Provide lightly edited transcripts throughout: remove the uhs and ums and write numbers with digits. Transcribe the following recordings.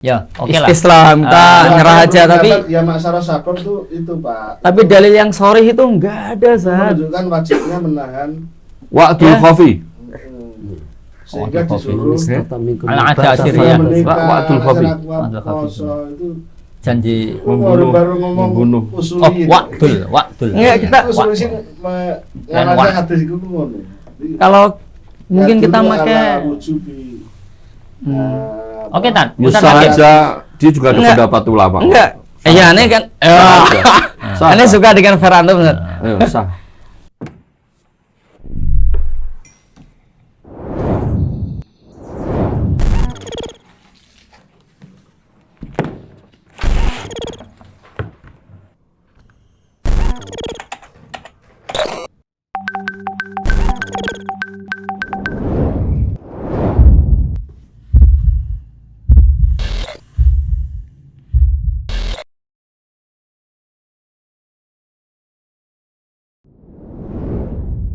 Ya, oke lah. Islam kita nyerah aja, tapi ya masalah sabar tuh itu Pak. Tapi dalil yang sharih itu enggak ada, Zat. Menunjukkan wajibnya menahan Wa'dul khafi. Sehingga disuruh Ada asyiriyah. Wa'dul khafi. Itu Janji baru ngomong usuli. Wa'dul. Enggak, kita ngarang hadis iku ngono. kalau mungkin kita pakai Oke, Tan. Bisa Bentar lagi. aja dia juga ada Enggak. pendapat ulama. enggak. Iya, aneh kan. Sah. Aneh suka dengan Veranto, Zat. Ayo, sah.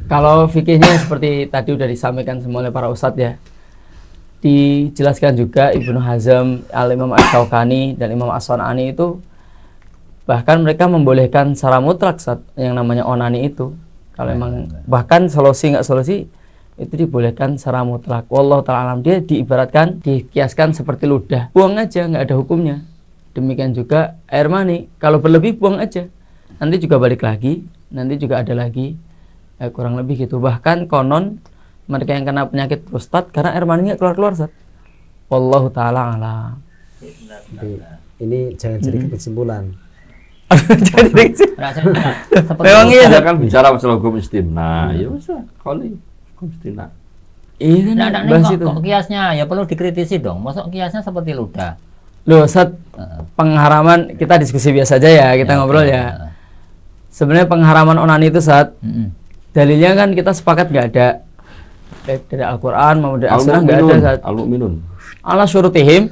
Kalau fikihnya seperti tadi udah disampaikan semua oleh para ustadz ya. Dijelaskan juga Ibnu Hazm, Al-Imam Asy-Syaukani dan Imam As-San'ani itu bahkan mereka membolehkan secara mutlak yang namanya onani itu. Kalau emang bahkan solusi nggak solusi itu dibolehkan secara mutlak. Wallahu ta'ala alam, dia diibaratkan, dikiaskan seperti ludah. Buang aja, nggak ada hukumnya. Demikian juga air mani, kalau berlebih buang aja. Nanti juga balik lagi, nanti juga ada lagi. Ya, kurang lebih gitu. Bahkan konon mereka yang kena penyakit prostat karena air maninya keluar-keluar, Zat. Wallahu ta'ala alam. Ini jangan jadi kesimpulan. Memang iya, Saya Zat. kan bicara masalah hukum istimna. Ya bisa, kali hukum istimna. Iya, Nah, bahas itu. kok kiasnya ya perlu dikritisi dong. Masuk kiasnya seperti ludah. Loh, Zat, pengharaman kita diskusi biasa aja ya, kita ngobrol ya. Sebenarnya pengharaman onani itu, Zat, dalilnya kan kita sepakat nggak ada dari Al-Quran maupun dari As-Sunnah, nggak ada, Zat. Al-Mu'minun. Allah syurutihim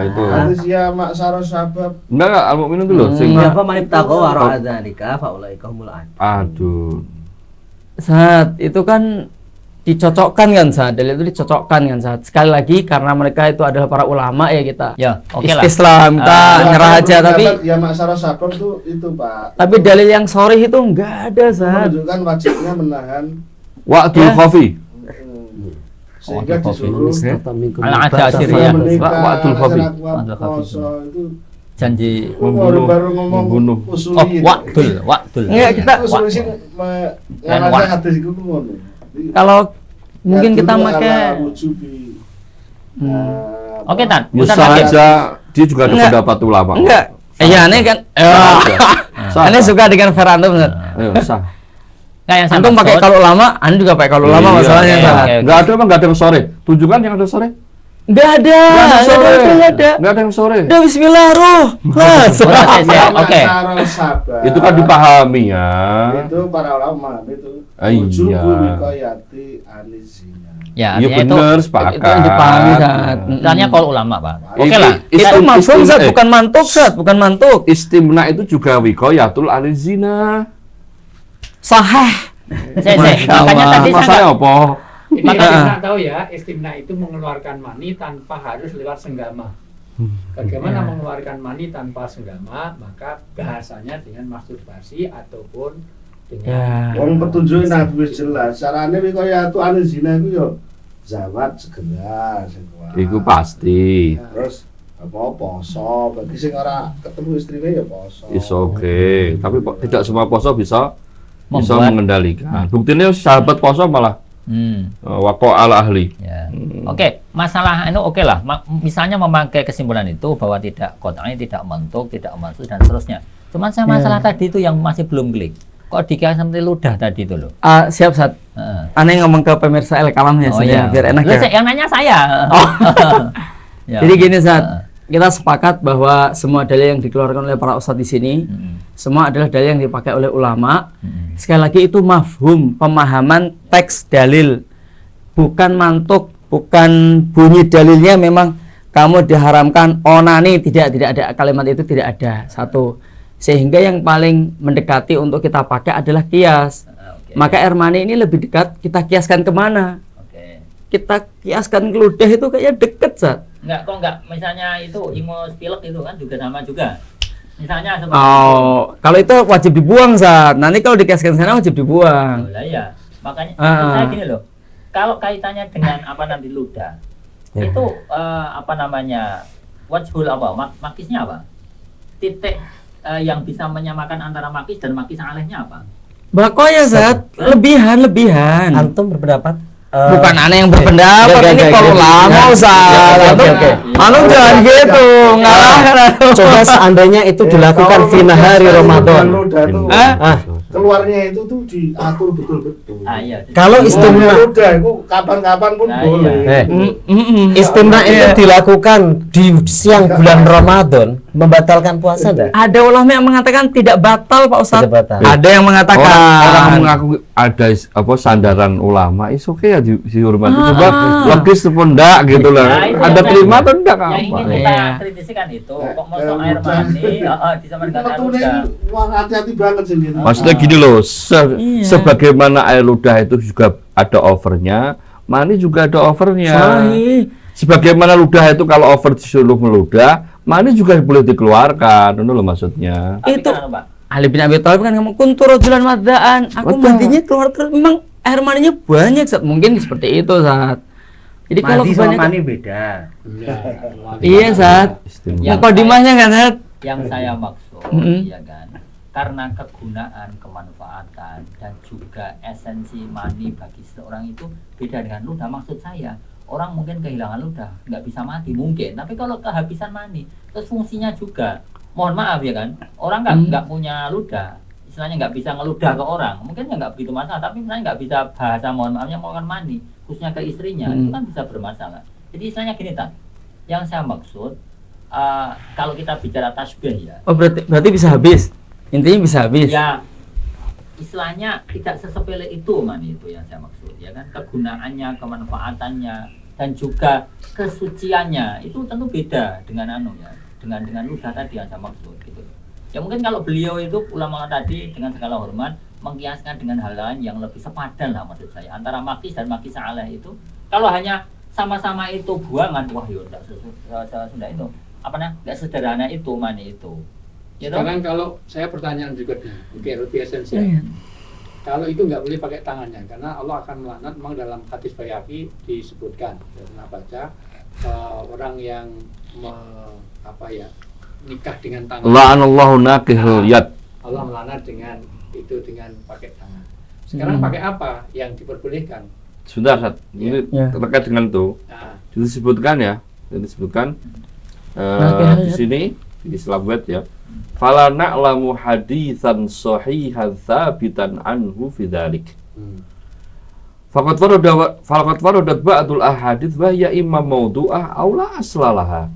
itu. Hadis ya maksaro sabab. Enggak, Al-Mu'minun itu loh. Fa man ibtagha wara dzalika fa ulaika humul aad. Aduh. Zat, itu kan dicocokkan kan, Zat. Dalil itu dicocokkan kan, Zat. Sekali lagi karena mereka itu adalah para ulama ya, kita Ya, oke lah. Islam kita nyerah aja, tapi ya masalah sabar tuh itu Pak. tapi dalil yang sharih itu enggak ada, Zat. Menunjukkan wajibnya menahan Wa'dul khafi. sehingga disuruh Ada asyiriyah. Wa'dul khafi. itu Janji baru ngomong membunuh. usuli. wa'dul. Enggak, kita usuli ngarang hadis iku ngono. kalau mungkin kita pakai Oke, Tan. Bisa Bentar lagi. aja dia juga ada Enggak. pendapat ulama. enggak. Iya, aneh kan. Sah. Aneh suka dengan Veranto, Zat. Ayo, sah. Nggak, yang saya Antum pakai maksud- kalau ulama, Anda juga pakai kalau ulama, Iya, masalahnya, oke, Zat. oke. Enggak ada, emang enggak ada yang sore. Tunjukkan yang ada sore. Enggak ada. Enggak ada. Enggak ada yang sore. Udah bismillah roh. Kelas. Oke. Itu kan dipahami ya. Itu para ulama itu. Iya. Ujubu wikoyati alizina. Ya, Iya artinya itu benar, Itu sepakat. yang dipahami, Zat. istilahnya kalau ulama, Pak. Oke lah. Itu mafhum, Zat, bukan mantuk, Zat, bukan mantuk. Istimna itu juga wikoyatul alizina. Sahih. Makanya tadi saya Masalahnya apa? Ini istimna tahu ya, istimna itu mengeluarkan mani tanpa harus lewat senggama. Bagaimana mengeluarkan mani tanpa senggama? Maka bahasanya dengan masturbasi ataupun dengan Wong petunjuk Nabi wis jelas. Carane wikoyatu alizina iku yo zawat segera sing kuat. Iku pasti. Terus apa poso, bagi sing ora ketemu istrine ya poso. Is oke. Tapi tidak semua poso bisa Membuat- mengendalikan. Buktinya sahabat poso malah waqo ala ahli. Ya. Oke, masalah itu oke lah. Misalnya memakai kesimpulan itu bahwa tidak kotaknya tidak mentuk, tidak masuk dan seterusnya. Cuman saya masalah tadi itu yang masih belum klik. Kok dikira seperti ludah tadi itu loh. Siap, Zat. Aneh ngomong ke pemirsa Kalamnya Oh saja iya. biar enak Loh, ya. yang nanya saya. Ya. Jadi gini, Zat. Kita sepakat bahwa semua dalil yang dikeluarkan oleh para ustadz di sini semua adalah dalil yang dipakai oleh ulama. Sekali lagi itu mafhum, pemahaman teks dalil, bukan mantuk, bukan bunyi dalilnya memang kamu diharamkan onani, tidak ada kalimat itu, tidak ada. Satu, sehingga yang paling mendekati untuk kita pakai adalah kias. Maka air mani ini lebih dekat kita kiaskan kemana? kita kiaskan ke ludah itu kayaknya deket, Zat. Enggak, misalnya itu ingus pilek itu kan juga sama juga. Misalnya seperti Oh, kalau itu wajib dibuang, Zat. Nanti kalau dikiaskan sana wajib dibuang. itu. Lah ya. Makanya maksud saya gini loh. Kalau kaitannya dengan apa nanti ludah, itu apa namanya? Wajhul apa? Makisnya apa? Titik yang bisa menyamakan antara makis dan makis alehnya apa? Bakoya, Zat. Lebihan. Antum berpendapat Bukan aneh yang berpendapat, ini kalau lama Ustaz. Anu jangan gitu, ngalah. coba seandainya itu dilakukan fi nahari Ramadan. Ludah tuh, keluarnya itu tuh diatur betul-betul. Iya. Kalau istimna Ludah itu kapan-kapan pun Nah, boleh. istimna itu dilakukan di siang bulan Ramadan membatalkan puasa enggak? Ada ulama yang mengatakan tidak batal, Pak Ustaz. Tidak batal. Ada yang mengatakan Orang mengaku ada apa sandaran ulama, is oke ya dihormati. Coba logis pun enggak gitu lah. Nah, itu Ada yang- terima atau enggak Yang apa? ingin kita kritisikan itu, kok masuk air mani, disampaikan Metune ludah. wah hati-hati banget sih gitu. Maksudnya gini loh, Iya. sebagaimana air ludah itu juga ada overnya, mani juga ada overnya. Sahih. Sebagaimana ludah itu kalau over disuruh meludah, mani juga boleh dikeluarkan, itu loh maksudnya. Tapi Itu- kan, Pak, Ali bin Abi Thalib kan ngomong kuntu rajulan wadda'an. Aku Betul. mandinya keluar terus, memang air maninya banyak, Zat. Mungkin seperti itu, Zat. Jadi kalau Mandi sama kebanyakan mani beda. Iya, Zat. Istimewa. Yang kodimahnya kan, Zat. yang saya maksud, Mm-mm. ya kan, karena kegunaan, kemanfaatan, dan juga esensi mani bagi seseorang itu beda dengan ludah. Maksud saya, orang mungkin kehilangan ludah, nggak bisa mati mungkin, tapi kalau kehabisan mani, terus fungsinya juga, mohon maaf ya kan, orang nggak punya ludah, istilahnya nggak bisa ngeludah ke orang, mungkin ya nggak begitu masalah, tapi misalnya nggak bisa bahasa mohon maafnya melakukan mani, khususnya ke istrinya, itu kan bisa bermasalah. Jadi istilahnya gini, Tan, yang saya maksud, kalau kita bicara tasbih ya, Oh, berarti bisa habis. Intinya bisa habis. ya istilahnya tidak sesepele itu mani itu yang saya maksud ya kan, kegunaannya, kemanfaatannya, dan juga kesuciannya itu tentu beda dengan dengan ludah tadi yang saya maksud gitu. Ya mungkin kalau beliau itu ulama tadi dengan segala hormat mengkiaskan dengan hal lain yang lebih sepadan lah maksud saya antara makis dan makis aleh itu, kalau hanya sama-sama itu buangan, wah ya enggak sesudah itu apa namanya, enggak sederhana itu mani itu. You know? Sekarang kalau saya pertanyaan berikutnya, oke, lebih esensial. Iya. Kalau itu nggak boleh pakai tangannya, karena Allah akan melaknat. Memang dalam hadis Baihaqi disebutkan, saya pernah baca, orang yang nikah dengan tangan, La'anallahu naqihul yad. Allah melaknat dengan pakai tangan. Sekarang pakai apa yang diperbolehkan? Sebentar, Sat. Ini Ya. terkait dengan itu. Nah, Disebutkan ya, disebutkan Naqihul di yad. sini di Selawat ya. Fala na'lamu haditsan sahihan tsabitan anhu fi dzalik. Faqad waradat ba'dul ahadits wa hiya imma mawdu'ah aw la aslalaha.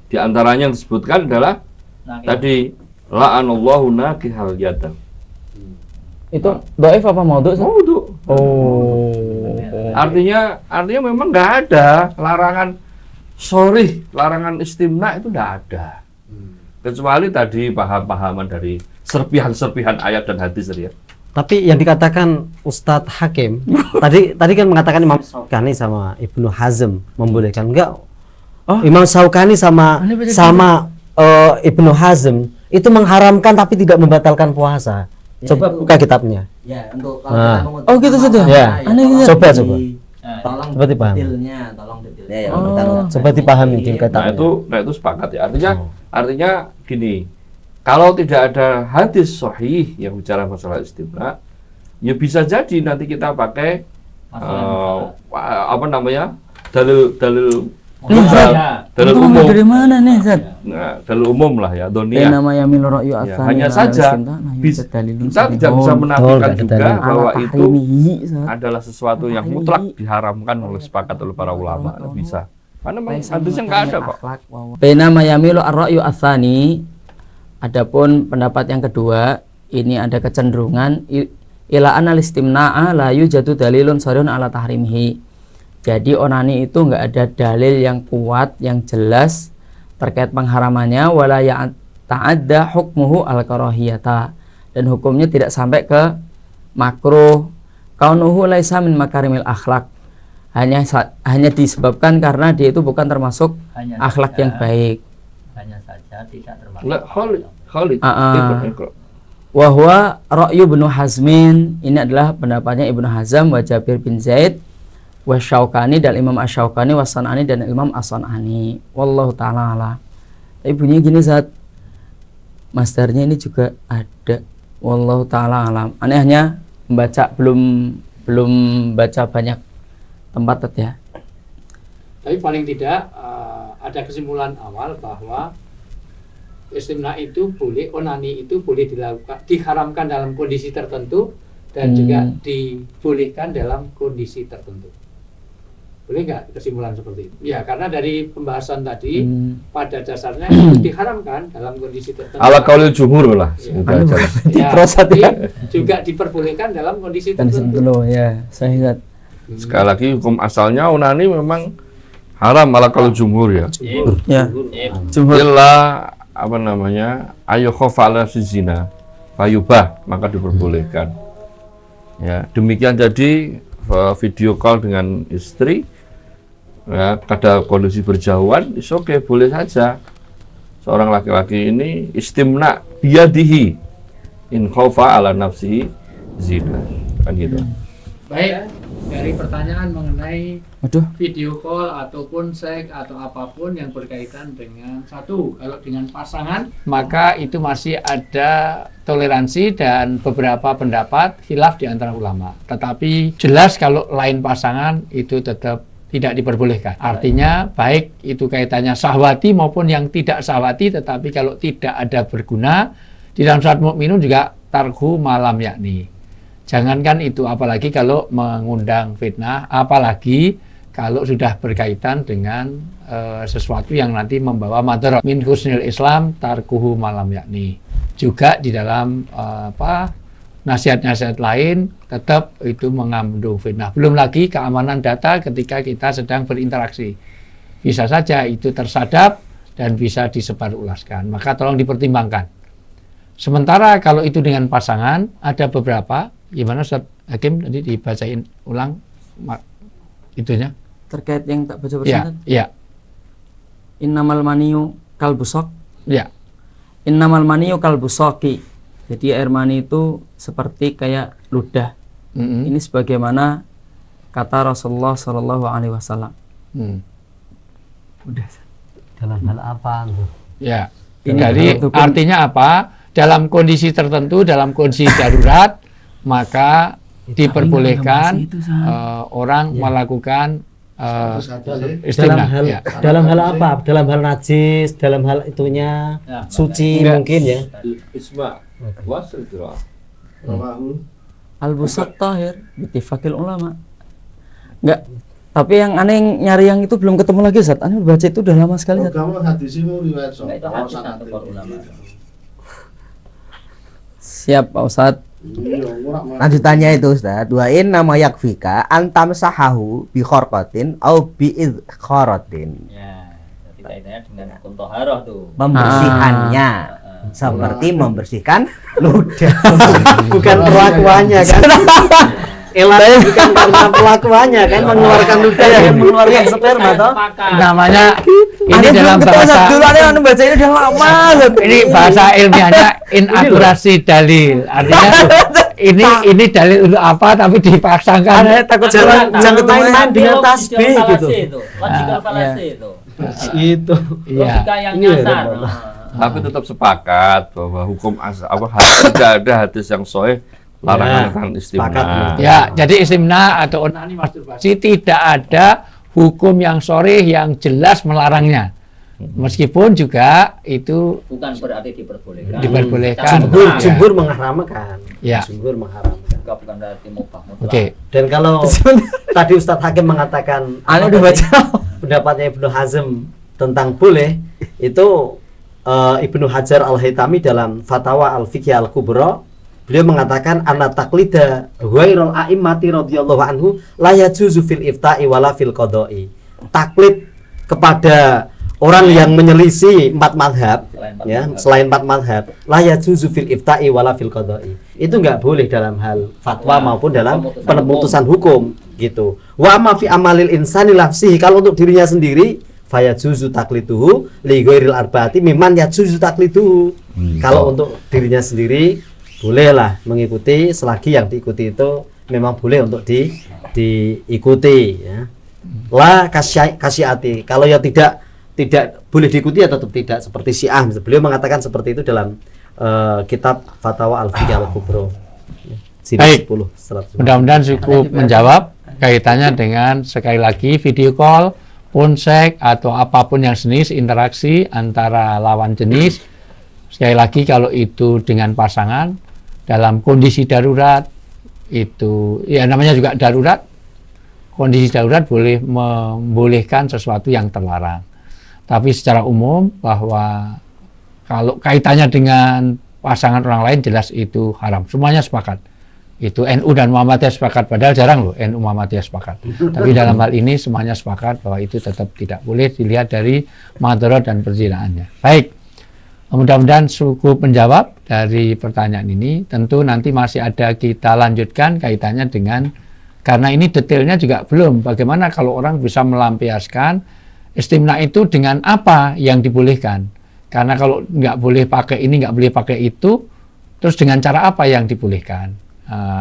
Di antaranya yang disebutkan adalah Nah, tadi la'anallahu naqihal yad. Itu dhaif apa maudhu? Zat? Mawdu'. Oh. Artinya memang nggak ada larangan larangan istimna itu nggak ada. Kecuali tadi paham-pahaman dari serpihan-serpihan ayat dan hadis tadi ya. Tapi yang dikatakan Ustadz Hakim tadi kan mengatakan Imam Syaukani sama Ibnu Hazm membolehkan, enggak? Oh. Imam Syaukani sama Ini beda Ibnu Hazm itu mengharamkan tapi tidak membatalkan puasa. Ya, Coba itu. buka kitabnya. Ya, untuk kalau Nah. kita mengutip Oh, gitu nama saja? Allah, Ya. Aneh gitu. Coba, di- coba. Tolong Coba dipahami. detailnya, tolong detailnya ya. Oh. Coba dipahami di Iya. kitabnya. Nah itu sepakat ya. Artinya gini, kalau tidak ada hadis sahih yang bicara masalah istimna, ya bisa jadi nanti kita pakai apa namanya dalil Itu umum. dari mana nih, Zat? Nah, dalil umum lah ya, Ya dunia. nama Yamil Ra'yu Ya, Atsani hanya ala saja istimta, nah, kita dalilun tidak bisa sahihun. menafikan Betul, juga dalil. bahwa Ala itu tahrimihi, Zat. adalah sesuatu yang mutlak diharamkan oleh sepakat oleh para ulama. Itu bisa. Karena memang hadisnya nggak ada kok. Bainama yamilu ar-ra'yu atsani. Adapun pendapat yang kedua, ini ada kecenderungan ila anal istimna'a la yujadu dalilun sharihun ala tahrimihi. Jadi onani itu nggak ada dalil yang kuat, yang jelas terkait pengharamannya, wala ya ta'adda hukmuhu al-karahiyata, dan hukumnya tidak sampai ke makruh. Kaunuhu laisa min makarimil akhlak, hanya disebabkan karena dia itu bukan termasuk Hanya akhlak saja- yang baik. Hanya saja tidak termasuk. La Khalid. Ikra. Wahwa ra'yu Ibnu Hazmin, ini adalah pendapatnya Ibnu Hazm wa Jabir bin Zaid wa Syaukani dan Imam Asy-Syaukani wa San'ani dan Imam As-San'ani. Wallahu ta'ala alam. Tapi bunyinya gini Zat, masdarnya ini juga ada. Wallahu ta'ala alam. Aneh hanya membaca belum baca banyak tempat ya. Tapi paling tidak ada kesimpulan awal bahwa istimna itu boleh, onani itu boleh dilakukan, diharamkan dalam kondisi tertentu dan juga dibolehkan dalam kondisi tertentu. Boleh nggak kesimpulan seperti itu? Ya, karena dari pembahasan tadi pada dasarnya itu diharamkan dalam kondisi tertentu. Ala qaulil jumhur lah. Ya. Semoga aja. Ya, Prosat tapi ya. juga diperbolehkan dalam kondisi Kan tertentu. dulu ya, saya Zat. Sekali lagi hukum asalnya onani memang haram ala qaulil jumhur ya. Ya. Jumhur. Illa apa namanya? Ayo khofa ala zina fayubah, maka diperbolehkan. Ya, demikian jadi video call dengan istri ya, pada kondisi berjauhan, is oke, boleh saja. Seorang laki-laki ini istimna biyadihi in khofa ala nafsihi zina. Kan gitu. Baik, dari pertanyaan mengenai Waduh. video call ataupun seks atau apapun yang berkaitan dengan satu, kalau dengan pasangan maka itu masih ada toleransi dan beberapa pendapat khilaf di antara ulama. Tetapi jelas kalau lain pasangan itu tetap tidak diperbolehkan. Artinya baik itu kaitannya syahwati maupun yang tidak syahwati, tetapi kalau tidak ada berguna di dalam surat Mukminun juga tarku malam yakni. Jangankan itu, apalagi kalau mengundang fitnah, apalagi kalau sudah berkaitan dengan sesuatu yang nanti membawa madarat. Min husnil Islam tarkuhu malam yakni. Juga di dalam nasihat-nasihat lain tetap itu mengandung fitnah. Belum lagi keamanan data ketika kita sedang berinteraksi. Bisa saja itu tersadap dan bisa disebarulaskan. Maka tolong dipertimbangkan. Sementara kalau itu dengan pasangan, ada beberapa. Gimana Ustaz Hakim tadi dibacain ulang itunya? Terkait yang tak baca Ya, bersama. ya, Innamal maniyu kal busok. ya. Innamal maniyu kal busoki. Jadi air mani itu seperti kayak ludah. Mm-mm. Ini sebagaimana kata Rasulullah Shallallahu Alaihi Wasallam. Udah. Dalam hal apa tuh? Ya. Ini Jadi untuk- artinya apa? Dalam kondisi tertentu, dalam kondisi darurat, maka diperbolehkan orang melakukan istimna. Ya. Dalam hal apa? Dalam hal najis, dalam hal itunya suci Enggak. mungkin ya. Isma wasil itu. Rawahu. Al busok tahir bitifakil ulama. Enggak. Tapi yang aneh nyari yang itu belum ketemu lagi Zat. Aneh baca itu udah lama sekali Zat. Kamu hadisimu riwayat Enggak, itu hadis atau para ulama. Siap Pak Ustadz. Lanjutannya itu Ustaz, duain nama yakfika antam sahahu bi khorqatin au bi idkharatin. Ya, jadi kaitannya dengan hukum toharoh tuh. Membersihkannya seperti membersihkan ludah. Bukan perlakuannya kan. Elah bukan karena perlakuannya kan mengeluarkan ludah yang mengeluarkan sperma toh. Namanya ini Aneh dalam belum ketemu, Zat. bahasa Dulu aneh baca ini udah lama Zat. ini bahasa ilmiahnya inakurasi dalil. Artinya ini dalil untuk apa tapi dipasangkan. Takut Jangan main-main dengan Logikal tasbih falasi gitu. itu. Logikal falasi itu. Itu. Iya. Logika yang Ini ya, nyasar. Tapi tetap sepakat bahwa hukum tidak ada hadis yang sahih larangan akan sepakat, istimna. Ya, jadi istimna atau onani masturbasi tidak ada hukum yang sharih yang jelas melarangnya. Meskipun juga itu Bukan berarti diperbolehkan. diperbolehkan. Jumhur mengharamkan. Ya. Jumhur mengharamkan. Juga bukan berarti mubah. Oke. Dan kalau tadi Ustadz Hakim mengatakan Aneh udah baca. pendapatnya Ibnu Hazm tentang boleh, itu Ibnu Hajar Al-Haytami dalam Fatwa Al-Fiqh Al-Kubra, beliau mengatakan anna taqlida ghairul a'immati radhiyallahu anhu la yajuzu fil ifta'i wala fil qada'i. Taklid kepada orang yang menyelisih 4 madhab Selain empat ya, madhab. selain 4 madhab, la yajuzu fil ifta'i wala fil qada'i. Itu nggak boleh dalam hal fatwa maupun dalam pemutusan hukum gitu. Wa amma fi amalil insani nafsihi, kalau untuk dirinya sendiri fayajuzu taqliduhu li ghairil arba'ati mimman yajuzu taqliduhu. Kalau untuk dirinya sendiri bolehlah mengikuti selagi yang diikuti itu memang boleh untuk diikuti ya. La kasyiati, kalau ya tidak boleh diikuti ya tetap tidak, seperti Syiah. Beliau mengatakan seperti itu dalam kitab Fatawa Al-Fiqh Al-Kubra. Baik. 10, 100. Mudah-mudahan cukup menjawab kaitannya dengan sekali lagi video call, ponsek atau apapun yang jenis interaksi antara lawan jenis. Sekali lagi kalau itu dengan pasangan dalam kondisi darurat itu ya namanya juga darurat. Kondisi darurat boleh membolehkan sesuatu yang terlarang. Tapi secara umum bahwa kalau kaitannya dengan pasangan orang lain jelas itu haram. Semuanya sepakat. Itu NU dan Muhammadiyah sepakat. Padahal jarang loh NU Muhammadiyah sepakat. Tapi dalam hal ini semuanya sepakat bahwa itu tetap tidak boleh dilihat dari madarat dan perzinaannya. Baik. Mudah-mudahan cukup menjawab dari pertanyaan ini. Tentu nanti masih ada kita lanjutkan kaitannya dengan, karena ini detailnya juga belum. Bagaimana kalau orang bisa melampiaskan istimna itu dengan apa yang dibolehkan? Karena kalau nggak boleh pakai ini, nggak boleh pakai itu, terus dengan cara apa yang dibolehkan?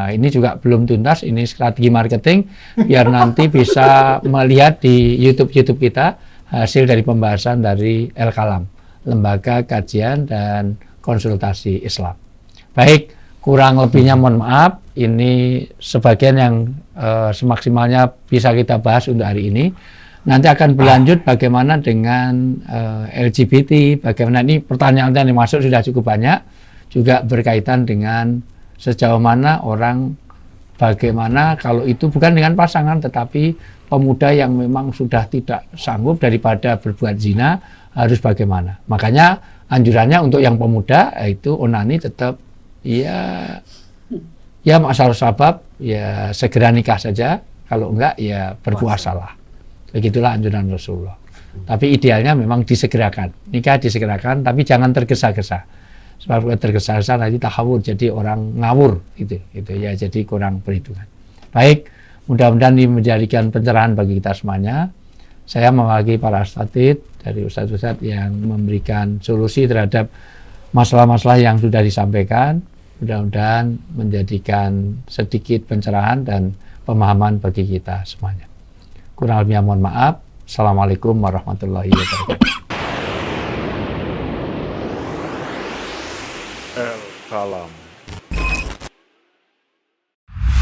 Ini juga belum tuntas. Ini strategi marketing biar nanti bisa melihat di YouTube kita hasil dari pembahasan dari El Kalam, Lembaga Kajian dan Konsultasi Islam. Baik, kurang lebihnya mohon maaf. Ini sebagian yang semaksimalnya bisa kita bahas untuk hari ini. Nanti akan berlanjut bagaimana dengan LGBT, bagaimana ini pertanyaan yang masuk sudah cukup banyak, juga berkaitan dengan sejauh mana orang, bagaimana kalau itu bukan dengan pasangan tetapi pemuda yang memang sudah tidak sanggup daripada berbuat zina, harus bagaimana. Makanya anjurannya untuk yang pemuda itu onani tetap ya masalah sabab ya segera nikah saja, kalau enggak ya berpuasalah. Begitulah anjuran Rasulullah. Tapi idealnya memang disegerakan, nikah disegerakan, tapi jangan tergesa-gesa. Sebab tergesa-gesa nanti tahawur, jadi orang ngawur gitu ya, jadi kurang perhitungan. Baik, mudah-mudahan ini menjadikan pencerahan bagi kita semuanya. Saya mewakili para asatidz dari ustadz-ustadz yang memberikan solusi terhadap masalah-masalah yang sudah disampaikan. Mudah-mudahan menjadikan sedikit pencerahan dan pemahaman bagi kita semuanya. Kurang lebihnya mohon maaf. Assalamualaikum warahmatullahi wabarakatuh. El Kalam.